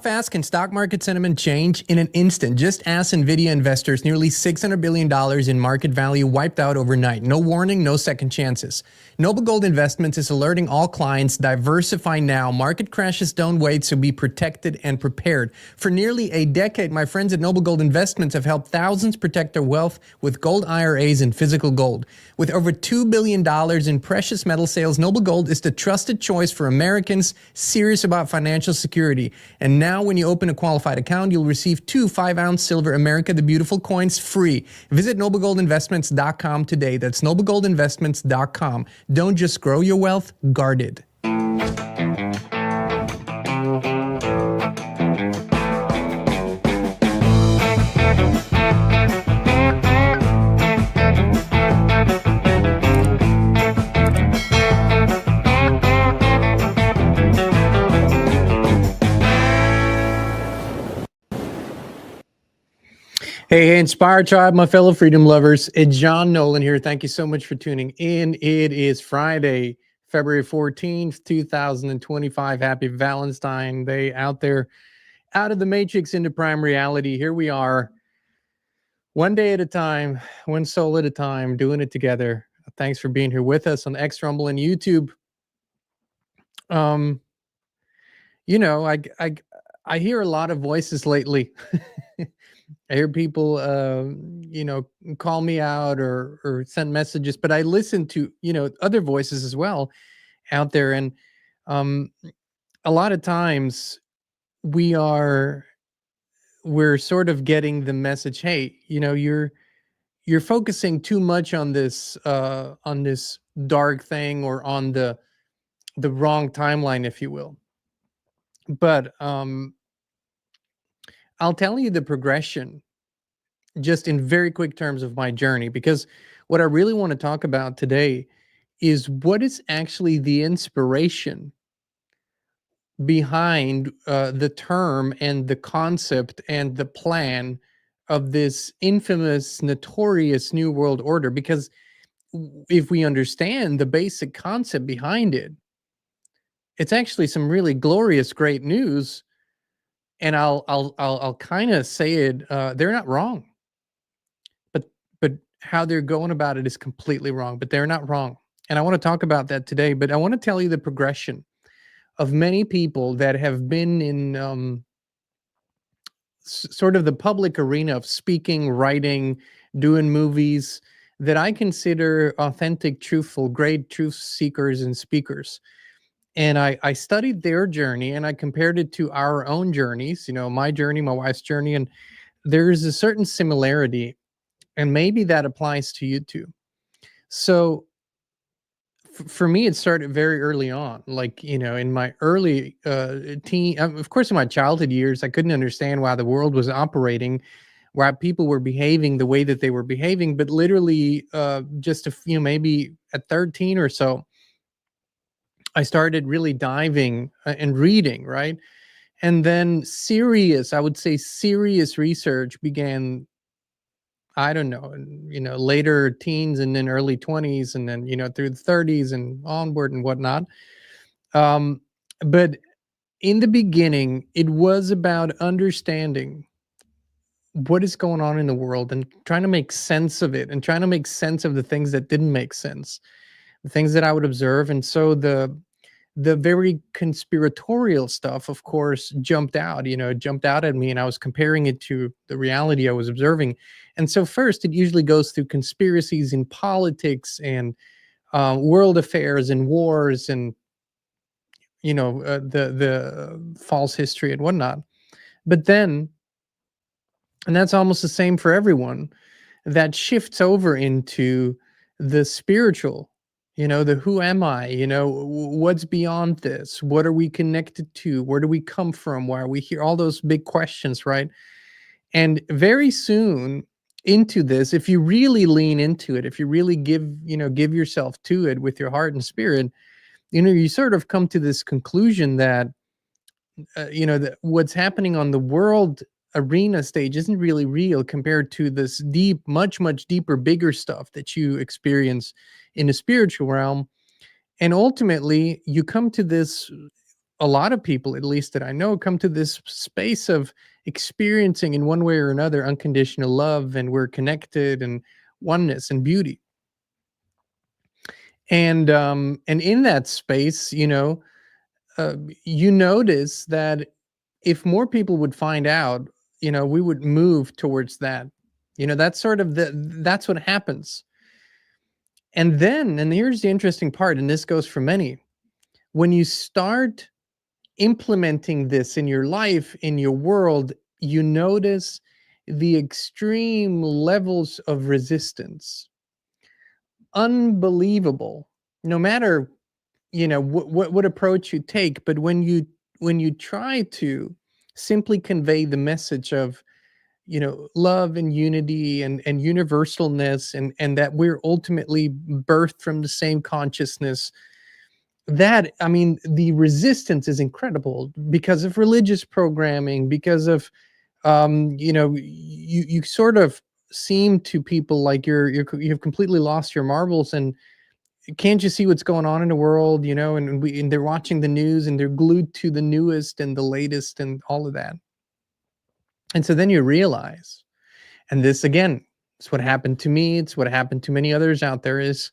fast can stock market sentiment change in an instant? Just ask NVIDIA investors. Nearly $600 billion in market value wiped out overnight. No warning, no second chances. Noble Gold Investments is alerting all clients, diversify now. Market crashes don't wait, so be protected and prepared. For nearly a decade, my friends at Noble Gold Investments have helped thousands protect their wealth with gold IRAs and physical gold. With over $2 billion in precious metal sales, Noble Gold is the trusted choice for Americans serious about financial security. And now when you open a qualified account, you'll receive 2 5-ounce silver America the Beautiful coins free. Visit noblegoldinvestments.com today. That's noblegoldinvestments.com. Don't just grow your wealth, guard it. Hey, Inspire Tribe, my fellow freedom lovers. It's John Nolan here. Thank you so much for tuning in. It is Friday, February 14th, 2025. Happy Valentine's Day out there, out of the matrix into prime reality. Here we are, one day at a time, one soul at a time, doing it together. Thanks for being here with us on X, Rumble, and YouTube. You know, I hear a lot of voices lately. I hear people, you know, call me out or send messages, but I listen to, you know, other voices as well out there. And a lot of times we're sort of getting the message, hey, you know, you're focusing too much on this dark thing or on the wrong timeline, if you will. But I'll tell you the progression just in very quick terms of my journey, because what I really want to talk about today is what is actually the inspiration behind the term and the concept and the plan of this infamous, notorious New World Order. Because if we understand the basic concept behind it, it's actually some really glorious, great news. And I'll kind of say it, they're not wrong. But how they're going about it is completely wrong, but they're not wrong. And I want to talk about that today, but I want to tell you the progression of many people that have been in sort of the public arena of speaking, writing, doing movies, that I consider authentic, truthful, great truth seekers and speakers. And I studied their journey and I compared it to our own journeys, you know, my journey, my wife's journey, and there's a certain similarity. And maybe that applies to you too. So for me, it started very early on. Like, you know, in my early teen, of course, in my childhood years, I couldn't understand why the world was operating, why people were behaving the way that they were behaving. But literally just maybe at 13 or so, I started really diving and reading, right? And then I would say serious research began, I don't know, you know, later teens and then early 20s and then, you know, through the 30s and onward and whatnot. But in the beginning, it was about understanding what is going on in the world and trying to make sense of it and trying to make sense of the things that didn't make sense, the things that I would observe. And so the very conspiratorial stuff, of course, jumped out at me, and I was comparing it to the reality I was observing. And so first, it usually goes through conspiracies in politics and world affairs and wars and, you know, the false history and whatnot. But then, and that's almost the same for everyone, that shifts over into the spiritual. You know, the who am I? You know, what's beyond this? What are we connected to? Where do we come from? Why are we here? All those big questions, right? And very soon into this, if you really lean into it, if you really give yourself to it with your heart and spirit, you know, you sort of come to this conclusion that, you know, that what's happening on the world arena stage isn't really real compared to this deep, much, much deeper, bigger stuff that you experience in the spiritual realm. And ultimately, you come to this a lot of people, at least that I know, come to this space of experiencing in one way or another unconditional love, and we're connected, and oneness and beauty. And in that space, you notice that if more people would find out, we would move towards that. That's sort of that's what happens. And here's the interesting part, and this goes for many. When you start implementing this in your life, in your world, you notice the extreme levels of resistance. Unbelievable. No matter, what approach you take, but when you try to simply convey the message of, love and unity and universalness, and that we're ultimately birthed from the same consciousness, that, I mean, the resistance is incredible because of religious programming, because of, you sort of seem to people like you've completely lost your marbles, and can't you see what's going on in the world, and they're watching the news, and they're glued to the newest and the latest and all of that. And so then you realize, and this again, it's what happened to me, it's what happened to many others out there, is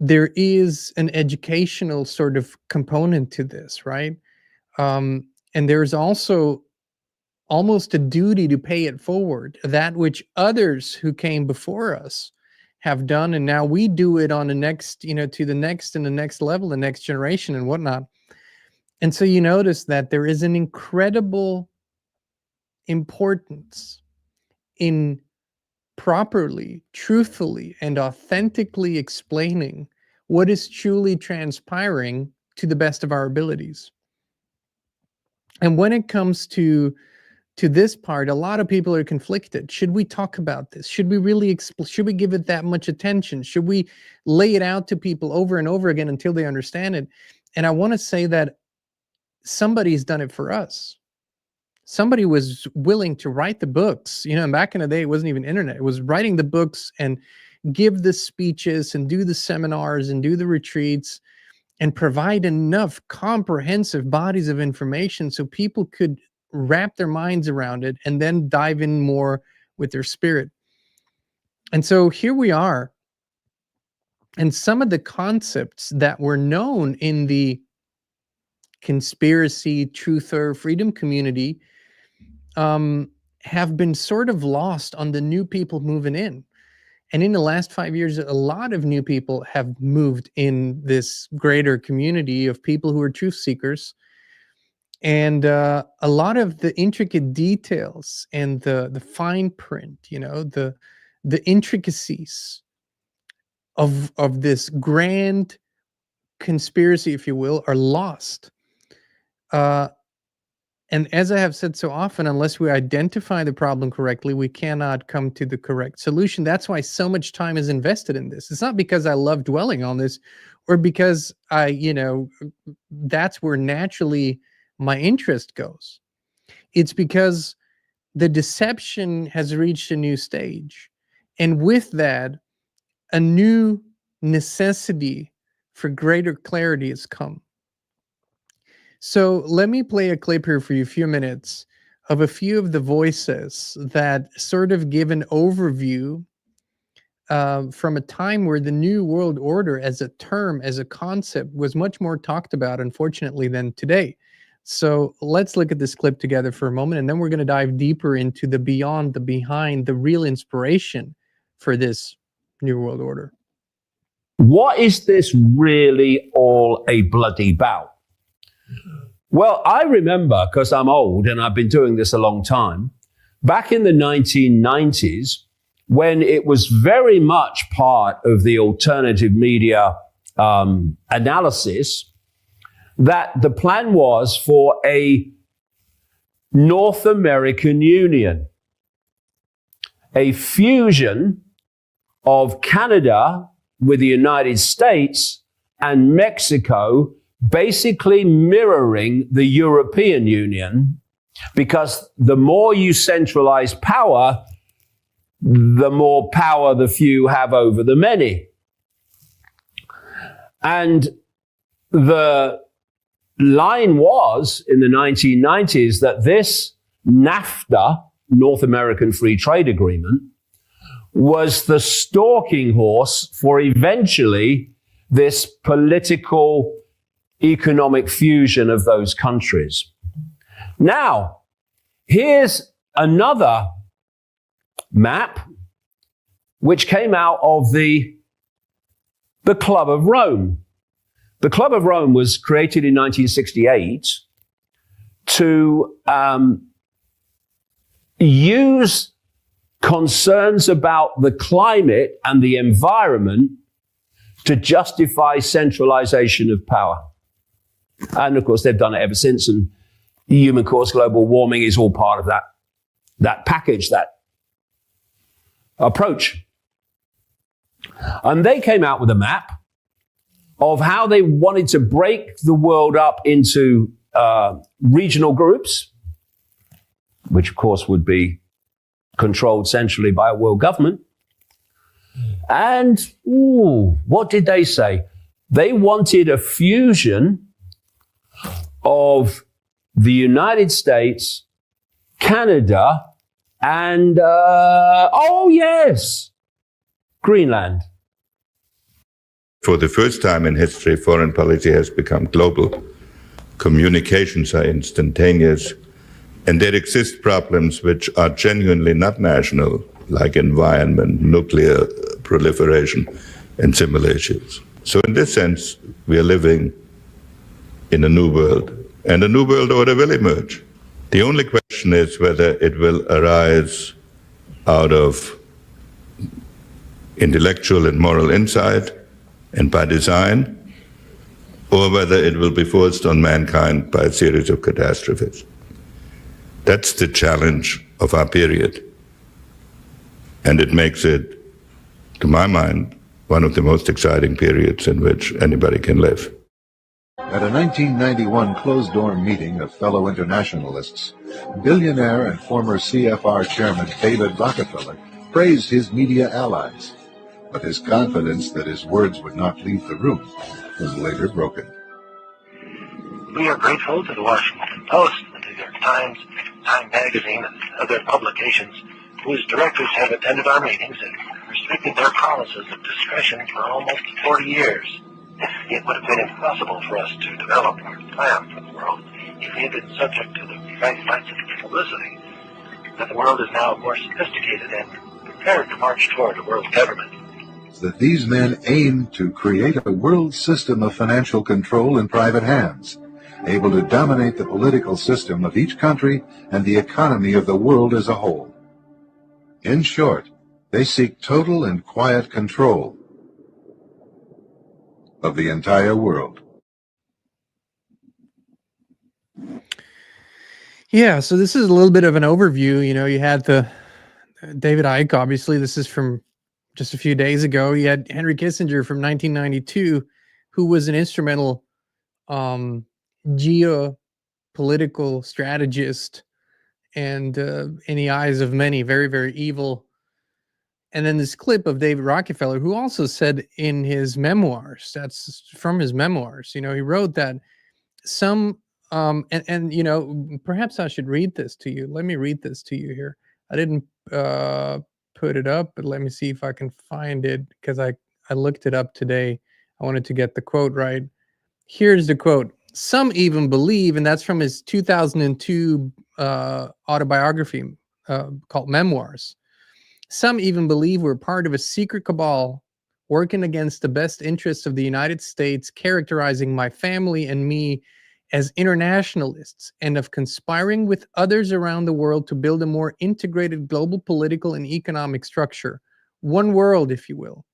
there is an educational sort of component to this, right? And there's also almost a duty to pay it forward, that which others who came before us have done, and now we do it on the next, to the next and the next level, the next generation and whatnot. And so you notice that there is an incredible importance in properly, truthfully, and authentically explaining what is truly transpiring to the best of our abilities. And when it comes to this part, a lot of people are conflicted. Should we talk about this? Should we really should we give it that much attention? Should we lay it out to people over and over again until they understand it? And I want to say that somebody's done it for us. Somebody was willing to write the books, and back in the day, it wasn't even internet. It was writing the books and give the speeches and do the seminars and do the retreats and provide enough comprehensive bodies of information so people could wrap their minds around it and then dive in more with their spirit. And so here we are. And some of the concepts that were known in the conspiracy, truther, freedom community have been sort of lost on the new people moving in. And in the last 5 years, a lot of new people have moved in this greater community of people who are truth seekers. And a lot of the intricate details and the fine print, the intricacies of this grand conspiracy, if you will, are lost. And as I have said so often, unless we identify the problem correctly, we cannot come to the correct solution. That's why so much time is invested in this. It's not because I love dwelling on this or because that's where naturally my interest goes. It's because the deception has reached a new stage. And with that, a new necessity for greater clarity has come. So let me play a clip here for you, a few minutes, of a few of the voices that sort of give an overview from a time where the New World Order as a term, as a concept, was much more talked about, unfortunately, than today. So let's look at this clip together for a moment, and then we're going to dive deeper into the beyond, the behind, the real inspiration for this New World Order. What is this really all a bloody bout? Well, I remember, because I'm old and I've been doing this a long time, back in the 1990s, when it was very much part of the alternative media analysis, that the plan was for a North American Union, a fusion of Canada with the United States and Mexico, basically mirroring the European Union, because the more you centralize power, the more power the few have over the many. And the line was in the 1990s that this NAFTA, North American Free Trade Agreement, was the stalking horse for eventually this political economic fusion of those countries. Now, here's another map which came out of the Club of Rome. The Club of Rome was created in 1968 to use concerns about the climate and the environment to justify centralization of power. And of course, they've done it ever since. And human caused global warming is all part of that package, that approach. And they came out with a map of how they wanted to break the world up into regional groups, which of course would be controlled centrally by a world government. And what did they say? They wanted a fusion of the United States, Canada, and, Greenland. For the first time in history, foreign policy has become global. Communications are instantaneous, and there exist problems which are genuinely not national, like environment, nuclear proliferation, and similar issues. So in this sense, we are living in a new world, and a new world order will emerge. The only question is whether it will arise out of intellectual and moral insight and by design, or whether it will be forced on mankind by a series of catastrophes. That's the challenge of our period. And it makes it, to my mind, one of the most exciting periods in which anybody can live. At a 1991 closed-door meeting of fellow internationalists, billionaire and former CFR chairman David Rockefeller praised his media allies. But his confidence that his words would not leave the room was later broken. We are grateful to the Washington Post, the New York Times, Time Magazine, and other publications whose directors have attended our meetings and restricted their promises of discretion for almost 40 years. It would have been impossible for us to develop our plan for the world if we had been subject to the bright lights of publicity. But the world is now more sophisticated and prepared to march toward a world government. That these men aim to create a world system of financial control in private hands, able to dominate the political system of each country and the economy of the world as a whole. In short, they seek total and quiet control of the entire world. Yeah, so this is a little bit of an overview. You know, you had the David Icke, obviously. This is from just a few days ago. You had Henry Kissinger from 1992, who was an instrumental geopolitical strategist and in the eyes of many, very, very evil. And then this clip of David Rockefeller, who also said in his memoirs, that's from his memoirs, you know, he wrote that some, and you know, perhaps I should read this to you. Let me read this to you here. I didn't put it up, but let me see if I can find it, because I looked it up today. I wanted to get the quote right. Here's the quote. Some even believe, and that's from his 2002 autobiography called Memoirs. Some even believe we're part of a secret cabal working against the best interests of the United States, characterizing my family and me as internationalists, and of conspiring with others around the world to build a more integrated global political and economic structure. One world, if you will.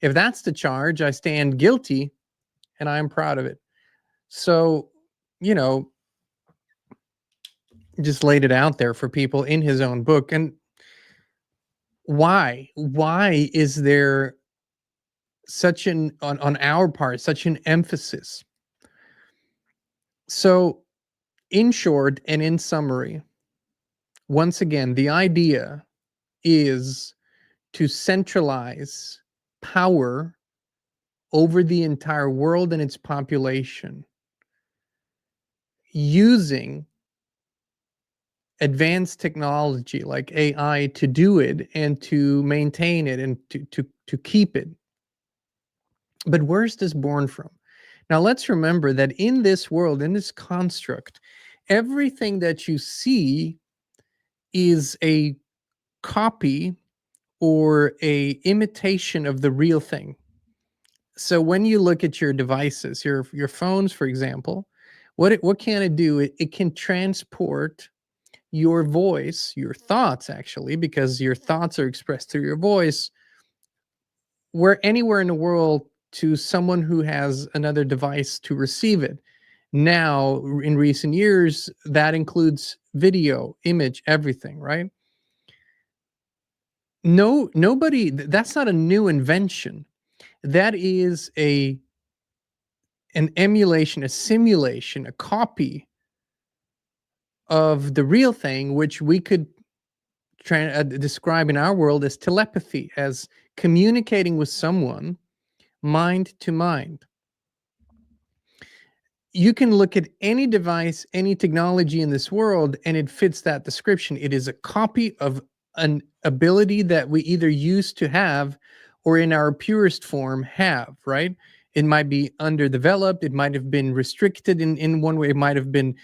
If that's the charge, I stand guilty, and I am proud of it. So, you know, just laid it out there for people in his own book. And why is there such an, on our part, such an emphasis? So, in short and in summary, once again, the idea is to centralize power over the entire world and its population. using advanced technology like AI to do it and to maintain it and to keep it. But where's this born from? Now let's remember that in this world, in this construct, everything that you see is a copy or a imitation of the real thing. So when you look at your devices, your phones, for example, what can it do? It can transport your voice, your thoughts actually, because your thoughts are expressed through your voice, anywhere in the world to someone who has another device to receive it. Now, in recent years, that includes video, image, everything, right? Nobody, that's not a new invention. That is an emulation, a simulation, a copy of the real thing, which we could describe in our world as telepathy, as communicating with someone mind to mind. You can look at any device, any technology in this world, and it fits that description. It is a copy of an ability that we either used to have or in our purest form have, right? It might be underdeveloped. It might have been restricted in one way. We might have been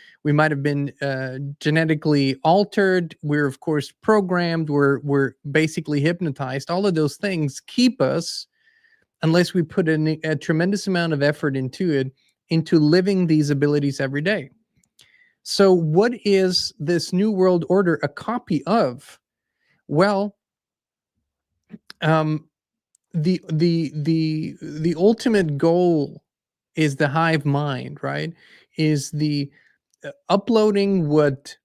genetically altered. We're of course programmed. We're basically hypnotized. All of those things keep us, unless we put a tremendous amount of effort into it, into living these abilities every day. So what is this new world order a copy of? Well, the ultimate goal is the hive mind, right? Is the uploading what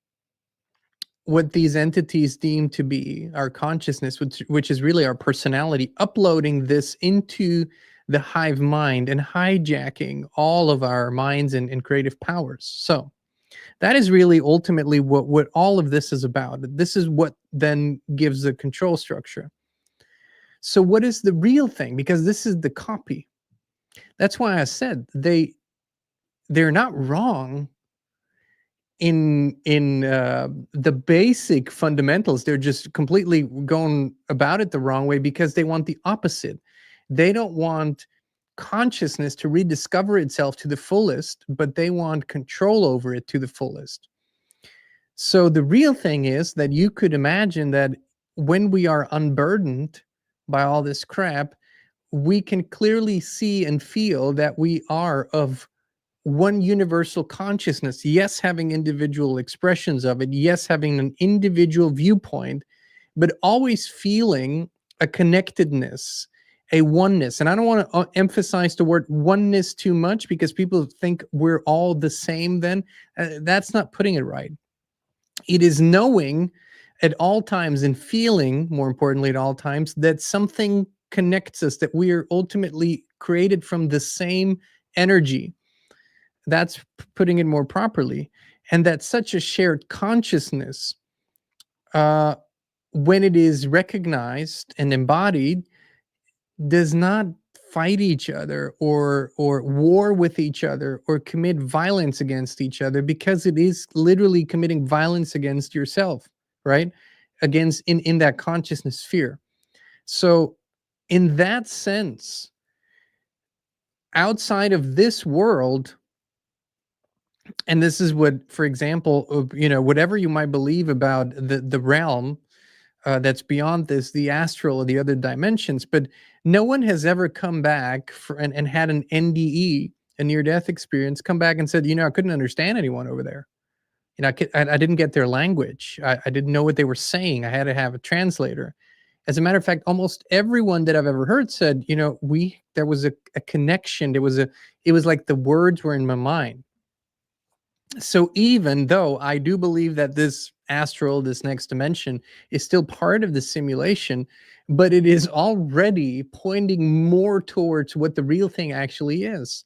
these entities deem to be our consciousness, which is really our personality, uploading this into the hive mind and hijacking all of our minds and creative powers. So that is really ultimately what all of this is about. This is what then gives the control structure. So what is the real thing? Because this is the copy. That's why I said they're not wrong in the basic fundamentals. They're just completely going about it the wrong way because they want the opposite. They don't want consciousness to rediscover itself to the fullest, but they want control over it to the fullest. So the real thing is that you could imagine that when we are unburdened by all this crap, we can clearly see and feel that we are of one universal consciousness. Yes, having individual expressions of it. Yes, having an individual viewpoint, but always feeling a connectedness, a oneness. And I don't want to emphasize the word oneness too much because people think we're all the same then. That's not putting it right. It is knowing at all times and feeling, more importantly at all times, that something connects us, that we are ultimately created from the same energy. That's putting it more properly. And that such a shared consciousness, when it is recognized and embodied, does not fight each other or war with each other or commit violence against each other, because it is literally committing violence against yourself, right? Against in that consciousness sphere. So in that sense, outside of this world, and this is what, for example, whatever you might believe about the realm that's beyond this, the astral or the other dimensions, but no one has ever come back and had an NDE, a near-death experience, come back and said, I couldn't understand anyone over there. I didn't get their language. I didn't know what they were saying. I had to have a translator. As a matter of fact, almost everyone that I've ever heard said, there was a connection. It was like the words were in my mind. So even though I do believe that this astral, this next dimension, is still part of the simulation, but it is already pointing more towards what the real thing actually is.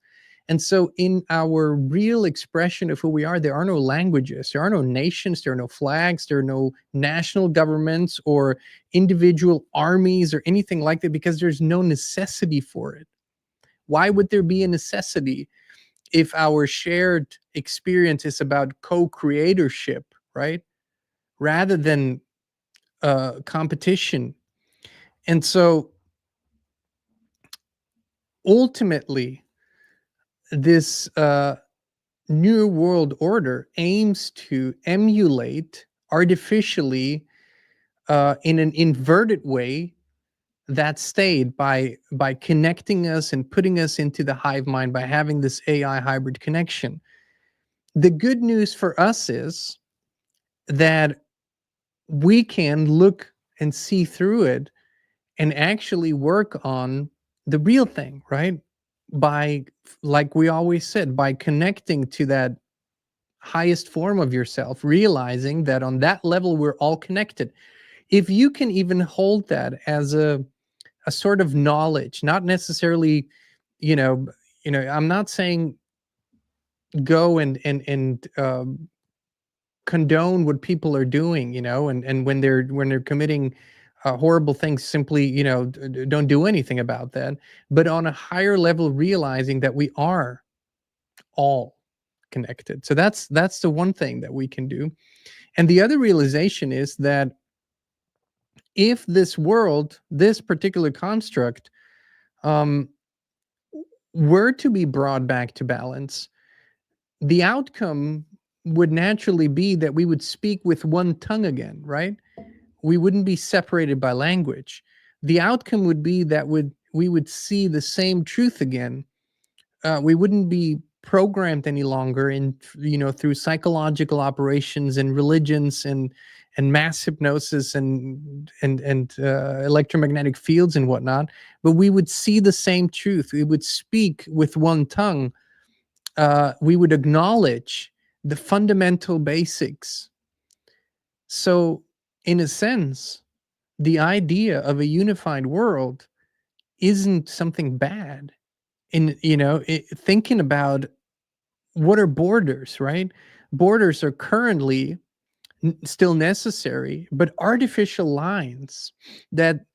And so in our real expression of who we are, there are no languages, there are no nations, there are no flags, there are no national governments or individual armies or anything like that, because there's no necessity for it. Why would there be a necessity? if our shared experience is about co-creatorship, right, rather than competition. And so ultimately, this new world order aims to emulate artificially, in an inverted way, that state by connecting us and putting us into the hive mind by having this AI hybrid connection. The good news for us is that we can look and see through it and actually work on the real thing, right? By, like we always said, by connecting to that highest form of yourself, realizing that on that level we're all connected. If you can even hold that as a sort of knowledge, not necessarily, you know, I'm not saying go and condone what people are doing, and when they're committing horrible things, simply, don't do anything about that. But on a higher level, realizing that we are all connected. So that's the one thing that we can do. And the other realization is that if this world, this particular construct, um, were to be brought back to balance, the outcome would naturally be that we would speak with one tongue again, right? We wouldn't be separated by language. The outcome would be that we would see the same truth again. We wouldn't be programmed any longer in, through psychological operations and religions and mass hypnosis and electromagnetic fields and whatnot, but we would see the same truth. We would speak with one tongue. We would acknowledge the fundamental basics. So, in a sense, the idea of a unified world isn't something bad. In thinking about what are borders, right? Borders are currently still necessary, but artificial lines that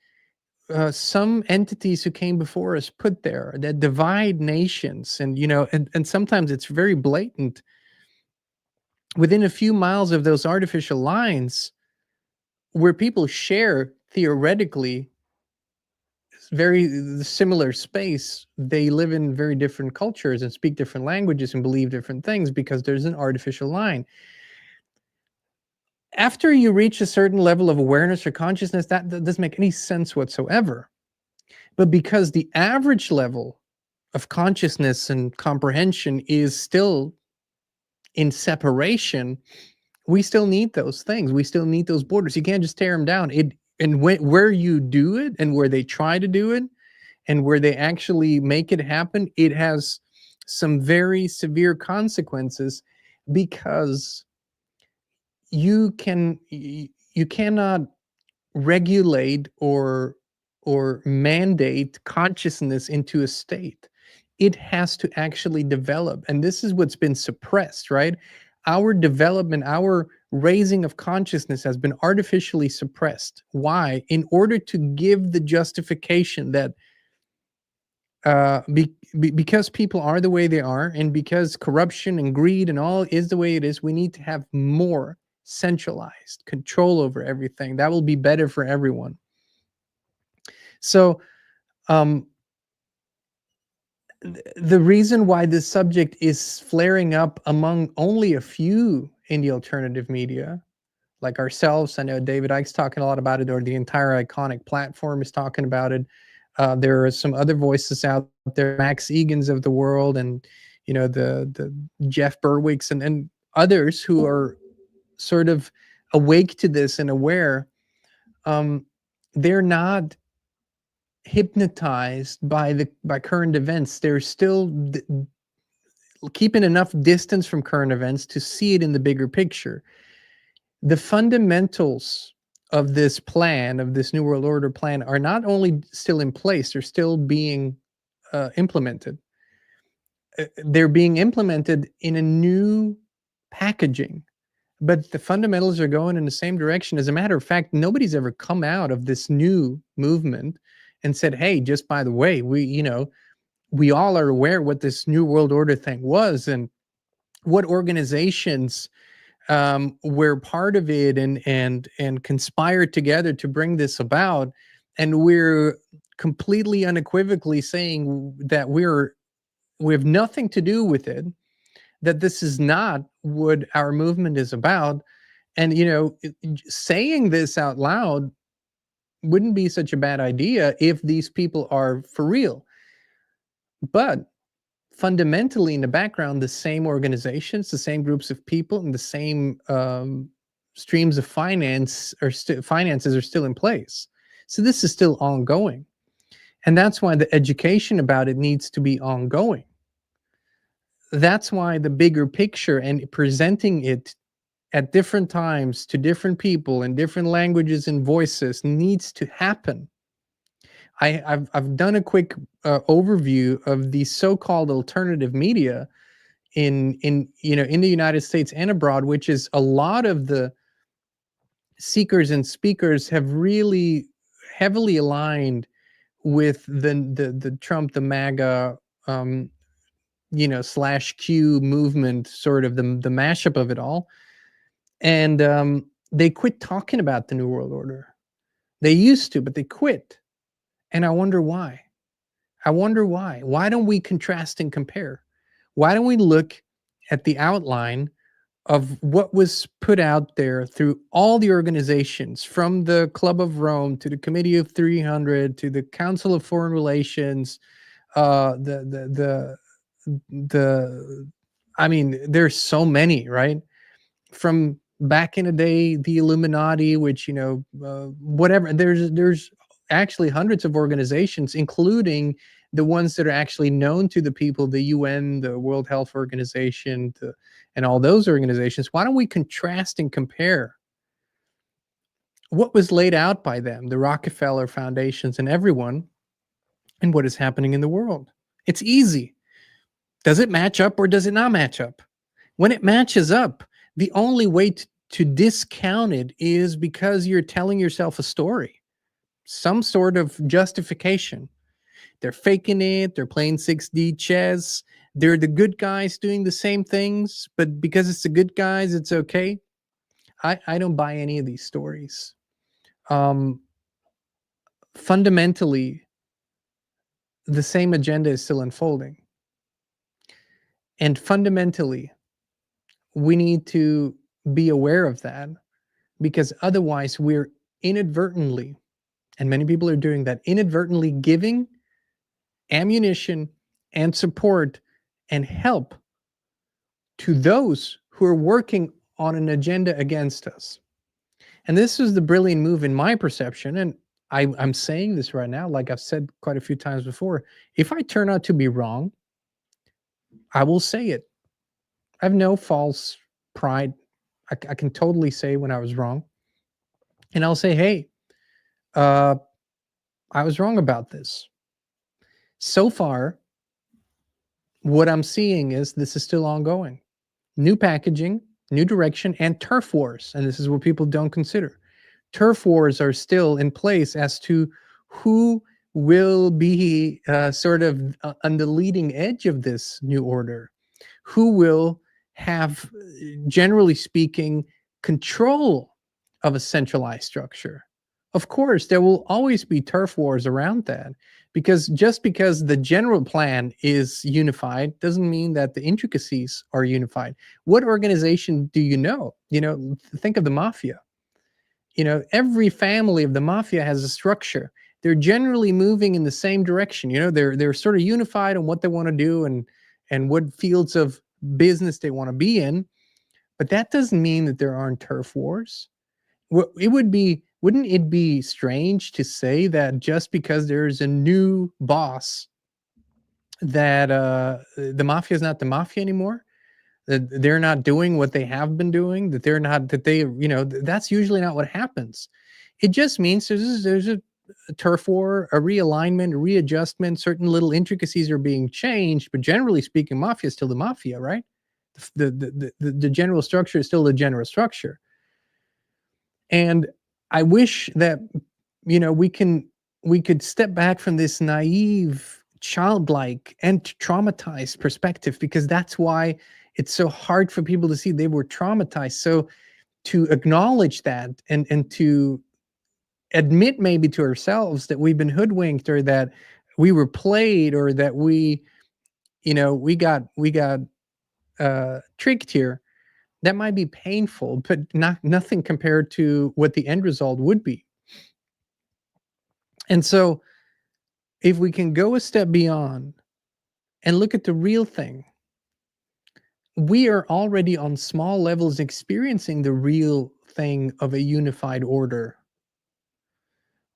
some entities who came before us put there that divide nations, and sometimes it's very blatant. Within a few miles of those artificial lines, where people share theoretically very similar space, they live in very different cultures and speak different languages and believe different things because there's an artificial line. After you reach a certain level of awareness or consciousness, that doesn't make any sense whatsoever. But because the average level of consciousness and comprehension is still in separation, we still need those things. We still need those borders. You can't just tear them down. Where you do it and where they try to do it and where they actually make it happen, it has some very severe consequences, because you cannot regulate or mandate consciousness into a state. It has to actually develop, and this is what's been suppressed, right? Our development, our raising of consciousness has been artificially suppressed. Why? In order to give the justification that because people are the way they are, and because corruption and greed and all is the way it is, we need to have more centralized control over everything. That will be better for everyone. So the reason why this subject is flaring up among only a few in the alternative media, like ourselves, I know David Icke's talking a lot about it, or the entire Iconic platform is talking about it. There are some other voices out there, Max Egans of the world, and the Jeff Berwicks and others who are sort of awake to this and aware. They're not hypnotized by current events. They're still keeping enough distance from current events to see it in the bigger picture. The fundamentals of this plan, of this New World Order plan, are not only still in place, they're still being implemented. They're being implemented in a new packaging, but the fundamentals are going in the same direction. As a matter of fact, nobody's ever come out of this new movement and said, hey, just by the way, we all are aware what this New World Order thing was and what organizations were part of it and conspired together to bring this about. And we're completely unequivocally saying that we have nothing to do with it, that this is not what our movement is about. And, saying this out loud wouldn't be such a bad idea if these people are for real. But fundamentally, in the background, the same organizations, the same groups of people, and the same streams of finances are still in place. So this is still ongoing. And that's why the education about it needs to be ongoing. That's why the bigger picture and presenting it at different times to different people in different languages and voices needs to happen. I've done a quick overview of the so-called alternative media in the United States and abroad, which is a lot of the seekers and speakers have really heavily aligned with the Trump, the MAGA, /Q movement, sort of the mashup of it all. And they quit talking about the New World Order. They used to, but they quit. And I wonder why. Why don't we contrast and compare? Why don't we look at the outline of what was put out there through all the organizations, from the Club of Rome to the Committee of 300 to the Council of Foreign Relations, I mean, there's so many, right? From back in the day, the Illuminati, which, whatever, there's actually hundreds of organizations, including the ones that are actually known to the people, the UN, the World Health Organization, and all those organizations. Why don't we contrast and compare what was laid out by them, the Rockefeller foundations and everyone, and what is happening in the world? It's easy. Does it match up or does it not match up? When it matches up, the only way to discount it is because you're telling yourself a story, some sort of justification. They're faking it. They're playing 6D chess. They're the good guys doing the same things, but because it's the good guys, it's okay. I don't buy any of these stories. Fundamentally, the same agenda is still unfolding. And fundamentally, we need to be aware of that, because otherwise we're inadvertently, and many people are doing that, inadvertently giving ammunition and support and help to those who are working on an agenda against us. And this is the brilliant move in my perception. And I'm saying this right now, like I've said quite a few times before. If I turn out to be wrong, I will say it. I have no false pride. I can totally say when I was wrong. And I'll say, hey, I was wrong about this. So far, what I'm seeing is this is still ongoing. New packaging, new direction, and turf wars. And this is what people don't consider. Turf wars are still in place as to who will be sort of on the leading edge of this new order, who will have, generally speaking, control of a centralized structure. Of course, there will always be turf wars around that, because just because the general plan is unified doesn't mean that the intricacies are unified. What organization do you know? Think of the mafia. Every family of the mafia has a structure. They're generally moving in the same direction. They're sort of unified on what they want to do and what fields of business they want to be in. But that doesn't mean that there aren't turf wars. Wouldn't it be strange to say that just because there's a new boss that the mafia is not the mafia anymore, that they're not doing what they have been doing, that's usually not what happens. It just means there's a turf war, a realignment, a readjustment, certain little intricacies are being changed, but generally speaking, mafia is still the mafia, right? The general structure is still the general structure. And I wish that we could step back from this naive childlike and traumatized perspective, because that's why it's so hard for people to see they were traumatized. So to acknowledge that, and to admit maybe to ourselves that we've been hoodwinked, or that we were played, or that we got tricked here, that might be painful, but nothing compared to what the end result would be. And so if we can go a step beyond and look at the real thing, we are already on small levels experiencing the real thing of a unified order,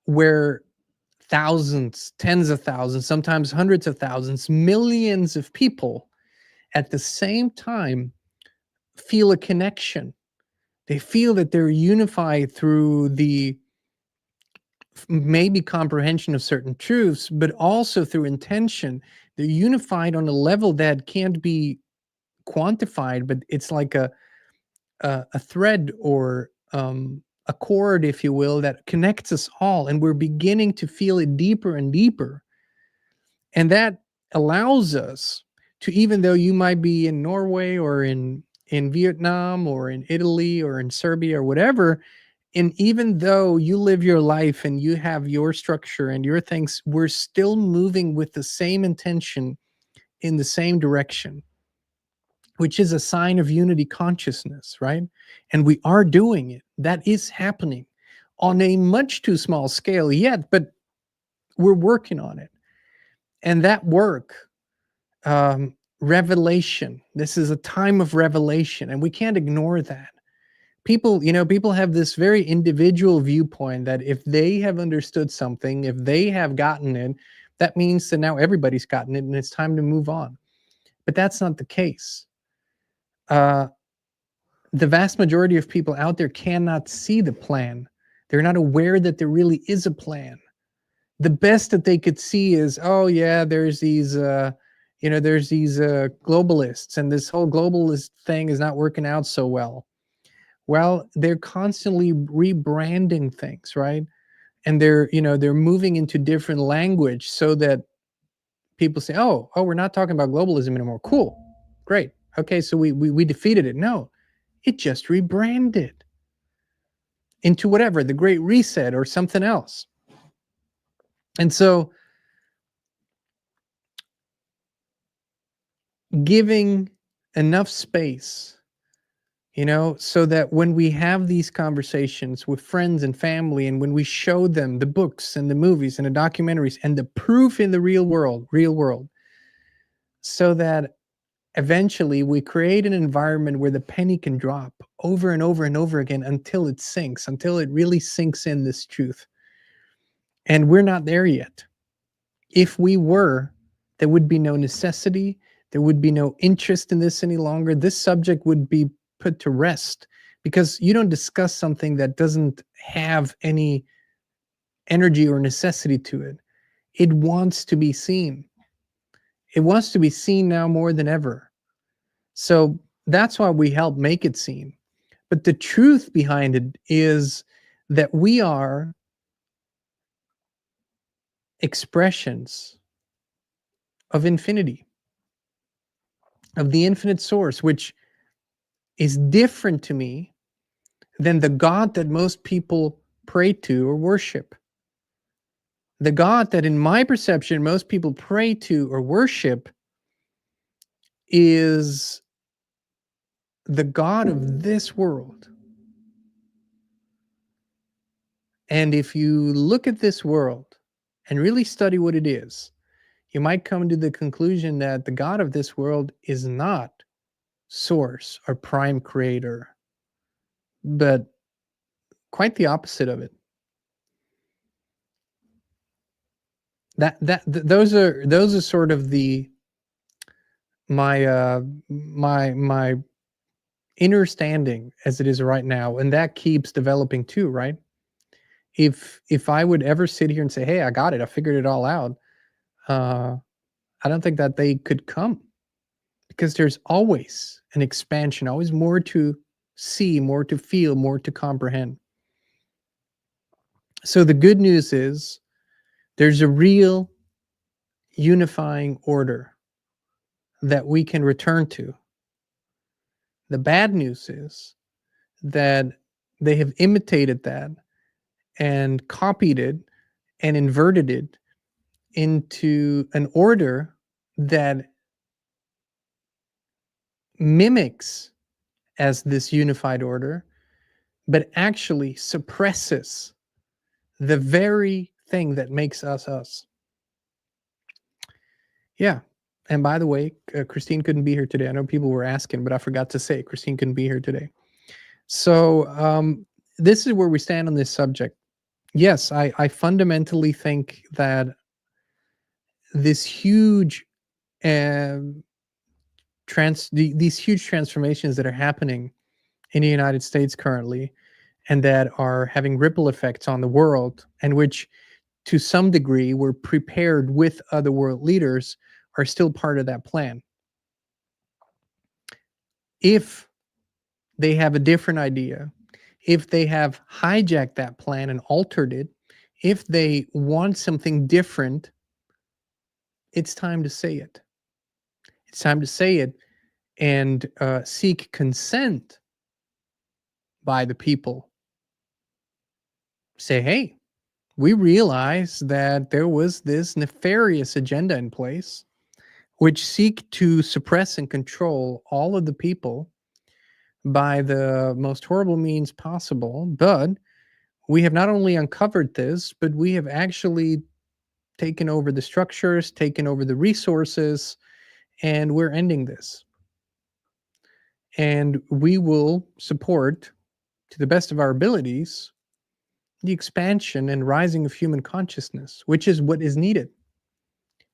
where thousands, tens of thousands, sometimes hundreds of thousands, millions of people at the same time feel a connection. They feel that they're unified through the maybe comprehension of certain truths, but also through intention. They're unified on a level that can't be quantified, but it's like a thread, or a cord, if you will, that connects us all, and we're beginning to feel it deeper and deeper. And that allows us to, even though you might be in Norway, or in Vietnam, or in Italy, or in Serbia, or whatever, and even though you live your life and you have your structure and your things, we're still moving with the same intention in the same direction, which is a sign of unity consciousness, right? And we are doing it. That is happening on a much too small scale yet, but we're working on it. And that work, revelation, this is a time of revelation, and we can't ignore that. People have this very individual viewpoint that if they have understood something, if they have gotten it, that means that now everybody's gotten it and it's time to move on. But that's not the case. The vast majority of people out there cannot see the plan. They're not aware that there really is a plan. The best that they could see is, oh yeah, there's these globalists, and this whole globalist thing is not working out so well. Well, they're constantly rebranding things, right? And they're moving into different language so that people say, oh, we're not talking about globalism anymore. Cool. Great. Okay, so we defeated it. No, it just rebranded into whatever, the Great Reset or something else. And so giving enough space, so that when we have these conversations with friends and family, and when we show them the books and the movies and the documentaries and the proof in the real world, so that eventually we create an environment where the penny can drop over and over and over again until it sinks, until it really sinks in, this truth. And we're not there yet. If we were, there would be no necessity, there would be no interest in this any longer. This subject would be put to rest, because you don't discuss something that doesn't have any energy or necessity to it. It wants to be seen. It wants to be seen now more than ever. So that's why we help make it seen. But the truth behind it is that we are expressions of infinity, of the infinite source, which is different to me than the God that most people pray to or worship. The God that, in my perception, most people pray to or worship is the God of this world. And if you look at this world and really study what it is, you might come to the conclusion that the God of this world is not source or prime creator, but quite the opposite of it. Those are sort of my understanding as it is right now, and that keeps developing too, right? If I would ever sit here and say, hey, I got it, I figured it all out, I don't think that they could come, because there's always an expansion, always more to see, more to feel, more to comprehend. So the good news is there's a real unifying order that we can return to. The bad news is that they have imitated that and copied it and inverted it into an order that mimics as this unified order, but actually suppresses the very thing that makes us us. Yeah. And by the way, Christine couldn't be here today. I know people were asking, but I forgot to say Christine couldn't be here today. So this is where we stand on this subject. Yes, I fundamentally think that this huge these huge transformations that are happening in the United States currently, and that are having ripple effects on the world, and which to some degree were prepared with other world leaders, are still part of that plan. If they have a different idea, if they have hijacked that plan and altered it, if they want something different, it's time to say it. It's time to say it and seek consent by the people. Say, hey, we realize that there was this nefarious agenda in place which seek to suppress and control all of the people by the most horrible means possible. But we have not only uncovered this, but we have actually taken over the structures, taken over the resources, and we're ending this. And we will support, to the best of our abilities, the expansion and rising of human consciousness, which is what is needed.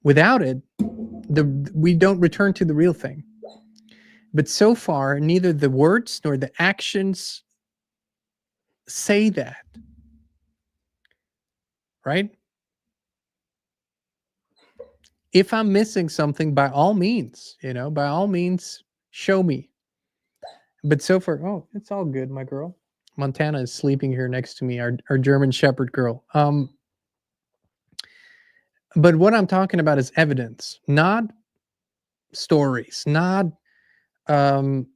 Without it, we don't return to the real thing. But so far, neither the words nor the actions say that. Right? If I'm missing something, by all means, by all means, show me. But so far, oh, it's all good, my girl. Montana is sleeping here next to me, our German Shepherd girl. But what I'm talking about is evidence, not stories, not 8chan,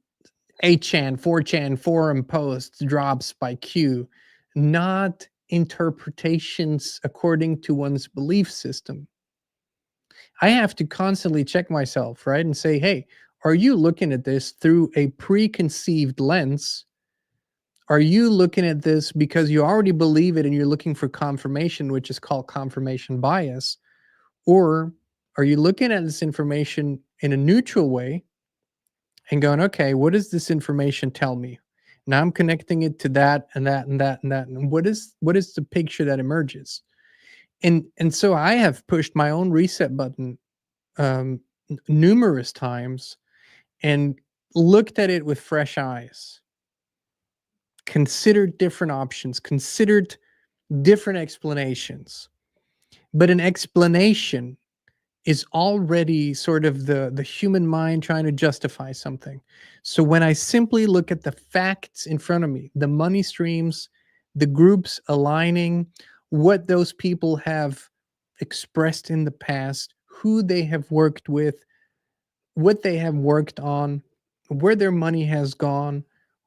4chan forum posts, drops by Q, not interpretations according to one's belief system. I have to constantly check myself, right? And say, hey, are you looking at this through a preconceived lens? Are you looking at this because you already believe it and you're looking for confirmation, which is called confirmation bias? Or are you looking at this information in a neutral way and going, okay, what does this information tell me? Now I'm connecting it to that and that and that and that. And what is the picture that emerges? And so I have pushed my own reset button numerous times and looked at it with fresh eyes, considered different options, considered different explanations. But an explanation is already sort of the human mind trying to justify something. So when I simply look at the facts in front of me, the money streams, the groups aligning, what those people have expressed in the past, who they have worked with, what they have worked on, where their money has gone,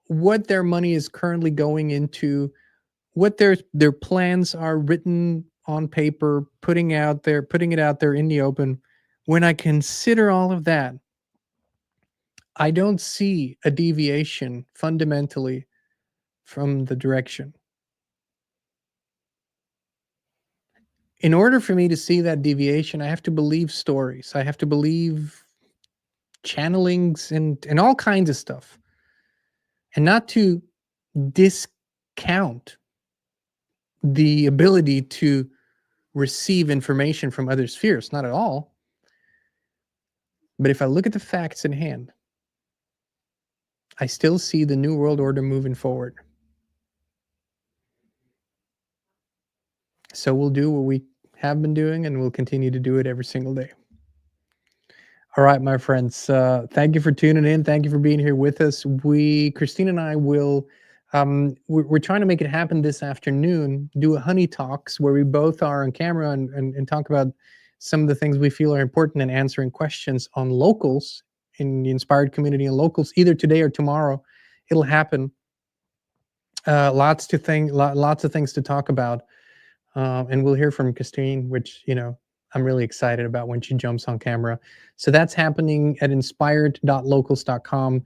what their money is currently going into, what their plans are written on paper, putting it out there in the open. When I consider all of that, I don't see a deviation fundamentally from the direction. In order for me to see that deviation, I have to believe stories. I have to believe channelings and all kinds of stuff. And not to discount the ability to receive information from other spheres, not at all. But if I look at the facts in hand, I still see the New World Order moving forward. So we'll do what we have been doing, and we'll continue to do it every single day. All right, my friends, thank you for tuning in. Thank you for being here with us. Christine and I will, we're trying to make it happen this afternoon, do a honey talks where we both are on camera and talk about some of the things we feel are important and answering questions on locals in the Inspired community and locals, either today or tomorrow. It'll happen. Lots of things to talk about. And we'll hear from Christine, which, I'm really excited about when she jumps on camera. So that's happening at inspired.locals.com.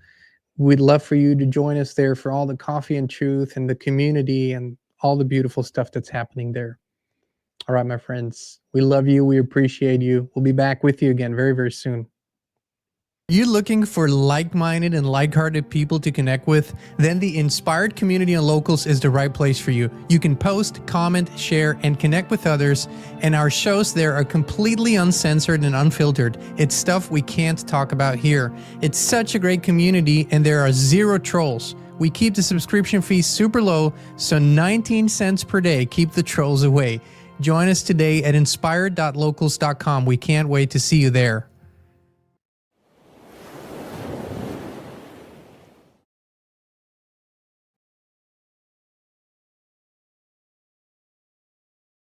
We'd love for you to join us there for all the coffee and truth and the community and all the beautiful stuff that's happening there. All right, my friends, we love you. We appreciate you. We'll be back with you again very, very soon. You looking for like-minded and like-hearted people to connect with? Then the Inspired Community on Locals is the right place for you. You can post, comment, share, and connect with others, and our shows there are completely uncensored and unfiltered. It's stuff we can't talk about here. It's such a great community, and there are zero trolls. We keep the subscription fees super low, so 19 cents per day keep the trolls away. Join us today at inspired.locals.com. We can't wait to see you there.